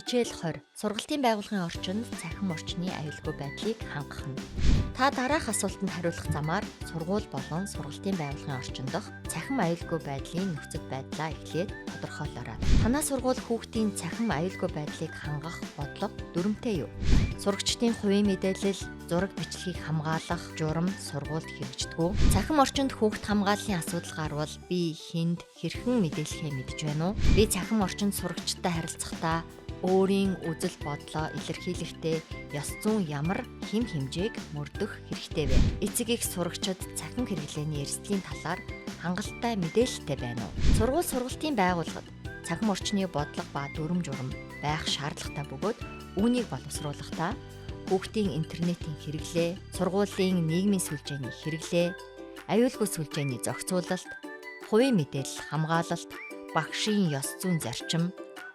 Хичээл 20. Сургалтын байгууллагын орчинд цахим орчны аюулгүй байдлыг хангах нь. Та дараах асуултанд хариулах замаар сургууль болон сургалтын байгууллагын орчин дох цахим аюулгүй байдлын нөхцөл байдлаа эхлээд тодорхойлоорой. Танай сургууль хүүхдийн цахим аюулгүй байдлыг хангах бодлого дүрмтэй юу? Сурагчдын хувийн мэдээлэл, зураг бичлэгийг хамгаалах журам сургуульд хэрэгждэг. Цахим орчинд хүүхд хамгааллын асуудал гарвал би хэнд хэрхэн мэдээлэхээ мэдж байна уу? Би цахим орчинд сурагчтай харилцахдаа өөрийн үзэл бодлоо илэрхийлэхдээ ёс зүйн ямар хэм хэмжээг мөрдөх хэрэгтэй вэ? Эцэг их сурагчид цахим хэрэглээний эрсдлийн талаар хангалттай мэдээлэлтэй байна уу? Сургалтын байгууллагад цахим орчны бодлого ба дүрм журам байх шаардлагатай бөгөөд үүнийг боловсруулахдаа хүүхдийн интернетийн хэрэглээ, сургуулийн нийгмийн сүлжээний хэрэглээ, аюулгүй сүлжээний зохицуулалт, хувийн мэдээлэл хамгаалалт, багшийн ёс зүйн зарчим,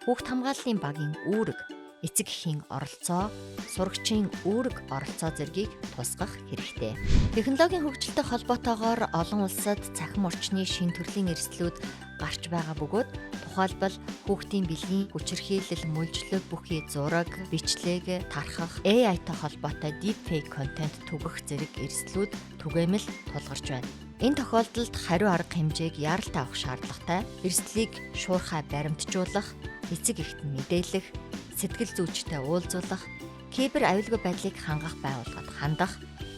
хүүхд хамгааллын багийн үүрэг, эцэг эхийн оролцоо, сурагчийн үүрэг оролцоо зэргийг тусгах хэрэгтэй. Технологийн хөгжилтэй холбоотойгоор олон улсад цахим орчны шинэ төрлийн эрсдлүүд гарч байгаа бөгөөд тухайлбал хүүхдийн бэлгийн хүчирхийлэл, мөлжлөг бүхий зураг, бичлэг тархах, AI-тай холбоотой deepfake контент түгэх зэрэг эрсдлүүд түгээмэл тулгарч байна. Энэ тохиолдолд хариу арга хэмжээг яаралтай авах шаардлагатай, эрсдлийг шуурхай баримтжуулах, эцэг эхэд нь мэдээлэх, сэтгэл зүйчтэй уулзуулах, кибер аюулгүй байдлыг хангах байгууллагад хандах,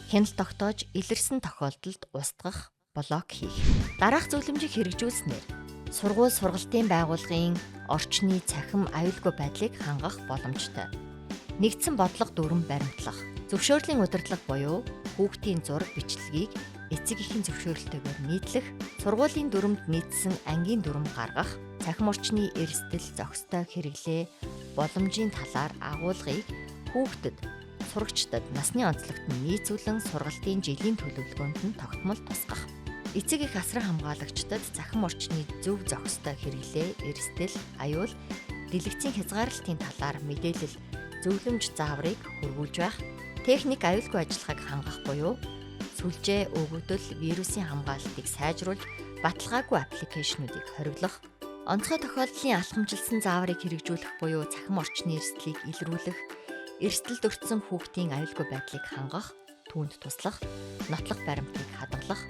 хяналт тогтоож илэрсэн тохиолдолд устгах, блок хийх. Дараах зөвлөмжийг хэрэгжүүлснээр сургалтын байгууллагын орчны цахим аюулгүй байдлыг хангах боломжтой. Нэгдсэн бодлого дүрм баримтлах, зөвшөөрлийн удирдлага буюу хүүхдийн зураг бичлэгийг эцэг эхийн зөвшөөрөлтөөр нийтлэх, сургуулийн дүрмд нийцсэн ангийн дүрм гаргах, цахим орчны эрсдэл зохистой хэрэглээ боломжийн талаар агуулгыг хүүхдэд, сурагчдад насны онцлогт нь нийцүүлэн сургалтын жилийн төлөвлөгөөнд нь тогтмол тусгах. Эцэг эх асран хамгаалагчдад цахим орчны зөв зохистой хэрэглээ, эрсдэл, аюул, дэлгэцийн хязгаарлалтын талаар мэдээлэл, зөвлөмж зааврыг хүргүүлж байх, техник аюулгүй ажиллагааг хангах буюу сүлжээ, өгөгдөл, вирусын хамгаалалтыг сайжруулж, баталгаагүй аппликейшнуудыг хориглох, онцгой тохиолдлын алхамжилсан зааврыг хэрэгжүүлэх буюу цахим орчны эрсдлийг илрүүлэх, эрсдэлд өртсөн хүүхдийн аюулгүй байдлыг хангах, түүнд туслах, нотлох баримтыг хадгалах,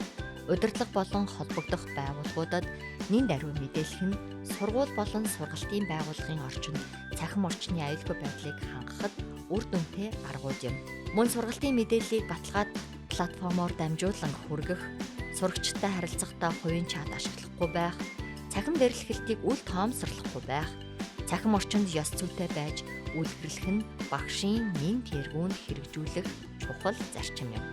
удирдлага болон холбогдох байгууллагуудад нэн даруй мэдээлэх нь сургууль болон сургалтын байгууллагын орчинд цахим орчны аюулгүй байдлыг хангахад үр дүнтэй аргууд юм. Мөн сургалтын мэдээллийг баталгаад платформоор дамжуулан хүргэх, сурагчтай харилцахдаа хувийн чат ашиглахгүй байх, цахим бэрхшээлтийг үл тоомсорлохгүй байх, цахим орчинд ёс зүйтэй байж үйлдвэрлэх нь багшийн нэн тэргүүнд хэрэгжүүлэх чухал зарчим юм.